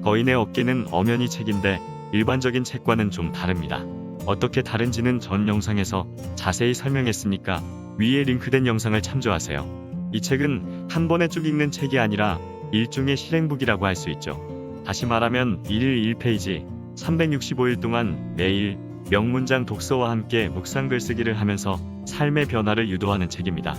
거인의 어깨는 엄연히 책인데 일반적인 책과는 좀 다릅니다. 어떻게 다른지는 전 영상에서 자세히 설명했으니까 위에 링크된 영상을 참조하세요. 이 책은 한 번에 쭉 읽는 책이 아니라 일종의 실행북이라고 할 수 있죠. 다시 말하면 1일 1페이지 365일 동안 매일 명문장 독서와 함께 묵상 글쓰기를 하면서 삶의 변화를 유도하는 책입니다.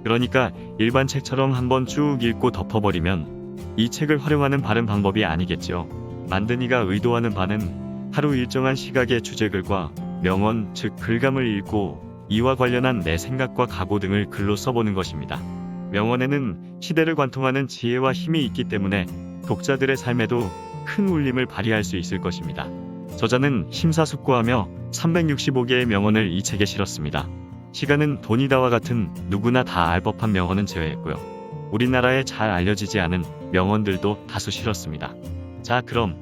그러니까 일반 책처럼 한번 쭉 읽고 덮어버리면 이 책을 활용하는 바른 방법이 아니겠죠. 만든 이가 의도하는 바는 하루 일정한 시각의 주제글과 명언, 즉 글감을 읽고 이와 관련한 내 생각과 각오 등을 글로 써보는 것입니다. 명언에는 시대를 관통하는 지혜와 힘이 있기 때문에 독자들의 삶에도 큰 울림을 발휘할 수 있을 것입니다. 저자는 심사숙고하며 365개의 명언을 이 책에 실었습니다. 시간은 돈이다와 같은 누구나 다 알 법한 명언은 제외했고요. 우리나라에 잘 알려지지 않은 명언들도 다수 실었습니다. 자, 그럼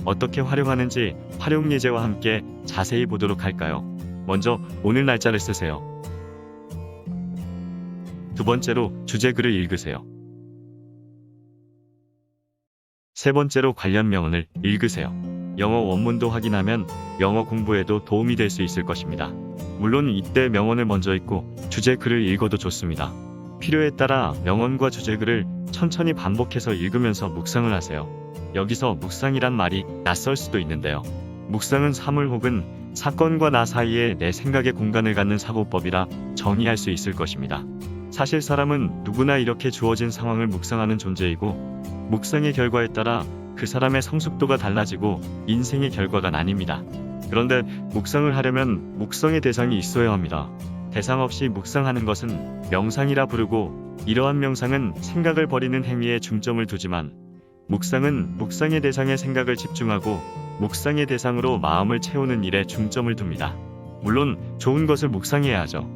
어떻게 활용하는지 활용 예제와 함께 자세히 보도록 할까요? 먼저 오늘 날짜를 쓰세요. 두 번째로 주제글을 읽으세요. 세 번째로 관련 명언을 읽으세요. 영어 원문도 확인하면 영어 공부에도 도움이 될 수 있을 것입니다. 물론 이때 명언을 먼저 읽고 주제글을 읽어도 좋습니다. 필요에 따라 명언과 주제글을 천천히 반복해서 읽으면서 묵상을 하세요. 여기서 묵상이란 말이 낯설 수도 있는데요. 묵상은 사물 혹은 사건과 나 사이에 내 생각의 공간을 갖는 사고법이라 정의할 수 있을 것입니다. 사실 사람은 누구나 이렇게 주어진 상황을 묵상하는 존재이고 묵상의 결과에 따라 그 사람의 성숙도가 달라지고 인생의 결과가 나뉩니다. 그런데 묵상을 하려면 묵상의 대상이 있어야 합니다. 대상 없이 묵상하는 것은 명상이라 부르고 이러한 명상은 생각을 버리는 행위에 중점을 두지만 묵상은 묵상의 대상에 생각을 집중하고 묵상의 대상으로 마음을 채우는 일에 중점을 둡니다. 물론 좋은 것을 묵상해야 하죠.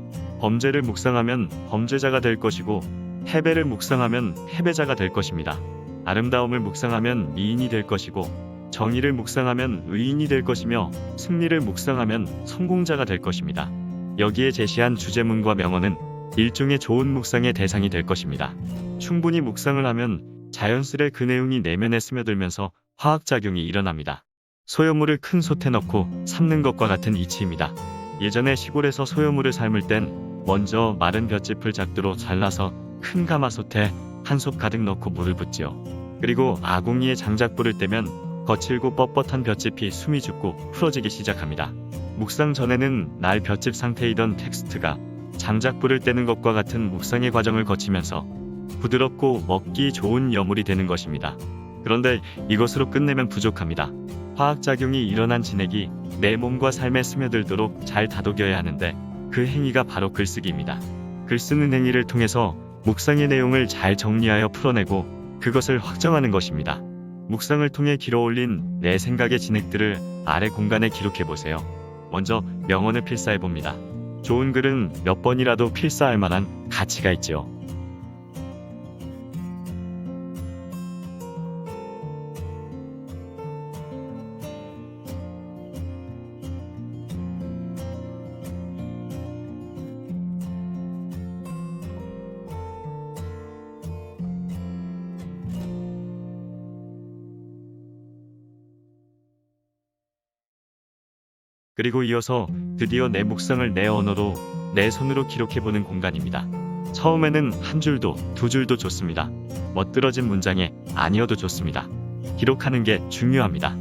범죄를 묵상하면 범죄자가 될 것이고 패배를 묵상하면 패배자가 될 것입니다. 아름다움을 묵상하면 미인이 될 것이고 정의를 묵상하면 의인이 될 것이며 승리를 묵상하면 성공자가 될 것입니다. 여기에 제시한 주제문과 명언은 일종의 좋은 묵상의 대상이 될 것입니다. 충분히 묵상을 하면 자연스레 그 내용이 내면에 스며들면서 화학작용이 일어납니다. 소요물을 큰 솥에 넣고 삶는 것과 같은 이치입니다. 예전에 시골에서 소요물을 삶을 땐 먼저 마른 볏짚을 작두로 잘라서 큰 가마솥에 한 솥 가득 넣고 물을 붓지요. 그리고 아궁이에 장작불을 떼면 거칠고 뻣뻣한 볏짚이 숨이 죽고 풀어지기 시작합니다. 묵상 전에는 날 볏짚 상태이던 텍스트가 장작불을 떼는 것과 같은 묵상의 과정을 거치면서 부드럽고 먹기 좋은 여물이 되는 것입니다. 그런데 이것으로 끝내면 부족합니다. 화학작용이 일어난 진액이 내 몸과 삶에 스며들도록 잘 다독여야 하는데 그 행위가 바로 글쓰기입니다. 글쓰는 행위를 통해서 묵상의 내용을 잘 정리하여 풀어내고 그것을 확정하는 것입니다. 묵상을 통해 길어올린 내 생각의 진액들을 아래 공간에 기록해보세요. 먼저 명언을 필사해봅니다. 좋은 글은 몇 번이라도 필사할 만한 가치가 있지요. 그리고 이어서 드디어 내 묵상을 내 언어로 내 손으로 기록해보는 공간입니다. 처음에는 한 줄도 두 줄도 좋습니다. 멋들어진 문장에 아니어도 좋습니다. 기록하는 게 중요합니다.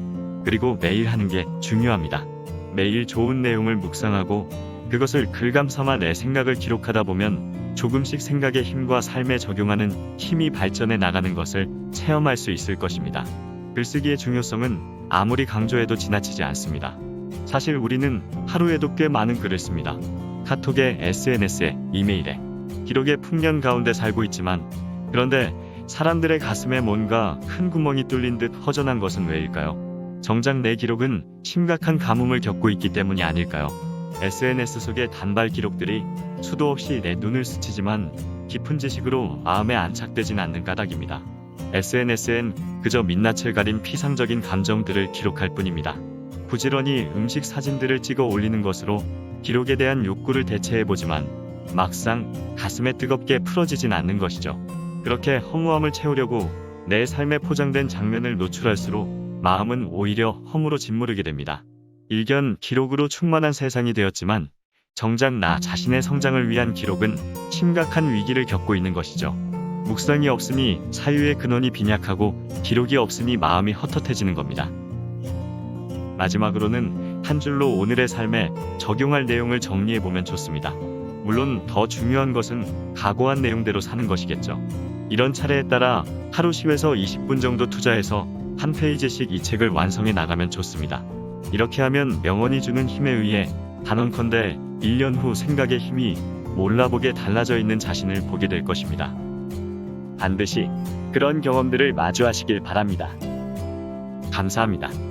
그리고 매일 하는 게 중요합니다. 매일 좋은 내용을 묵상하고 그것을 글감 삼아 내 생각을 기록하다 보면 조금씩 생각의 힘과 삶에 적용하는 힘이 발전해 나가는 것을 체험할 수 있을 것입니다. 글쓰기의 중요성은 아무리 강조해도 지나치지 않습니다. 사실 우리는 하루에도 꽤 많은 글을 씁니다. 카톡에, SNS에, 이메일에, 기록의 풍년 가운데 살고 있지만 그런데 사람들의 가슴에 뭔가 큰 구멍이 뚫린 듯 허전한 것은 왜일까요? 정작 내 기록은 심각한 가뭄을 겪고 있기 때문이 아닐까요? SNS 속의 단발 기록들이 수도 없이 내 눈을 스치지만 깊은 지식으로 마음에 안착되진 않는 까닭입니다. SNS엔 그저 민낯을 가린 피상적인 감정들을 기록할 뿐입니다. 부지런히 음식 사진들을 찍어 올리는 것으로 기록에 대한 욕구를 대체해보지만 막상 가슴에 뜨겁게 풀어지진 않는 것이죠. 그렇게 허무함을 채우려고 내 삶에 포장된 장면을 노출할수록 마음은 오히려 허무로 짓무르게 됩니다. 일견 기록으로 충만한 세상이 되었지만 정작 나 자신의 성장을 위한 기록은 심각한 위기를 겪고 있는 것이죠. 묵상이 없으니 사유의 근원이 빈약하고 기록이 없으니 마음이 헛헛해지는 겁니다. 마지막으로는 한 줄로 오늘의 삶에 적용할 내용을 정리해보면 좋습니다. 물론 더 중요한 것은 각오한 내용대로 사는 것이겠죠. 이런 차례에 따라 하루 10에서 20분 정도 투자해서 한 페이지씩 이 책을 완성해 나가면 좋습니다. 이렇게 하면 명언이 주는 힘에 의해 단언컨대 1년 후 생각의 힘이 몰라보게 달라져 있는 자신을 보게 될 것입니다. 반드시 그런 경험들을 마주하시길 바랍니다. 감사합니다.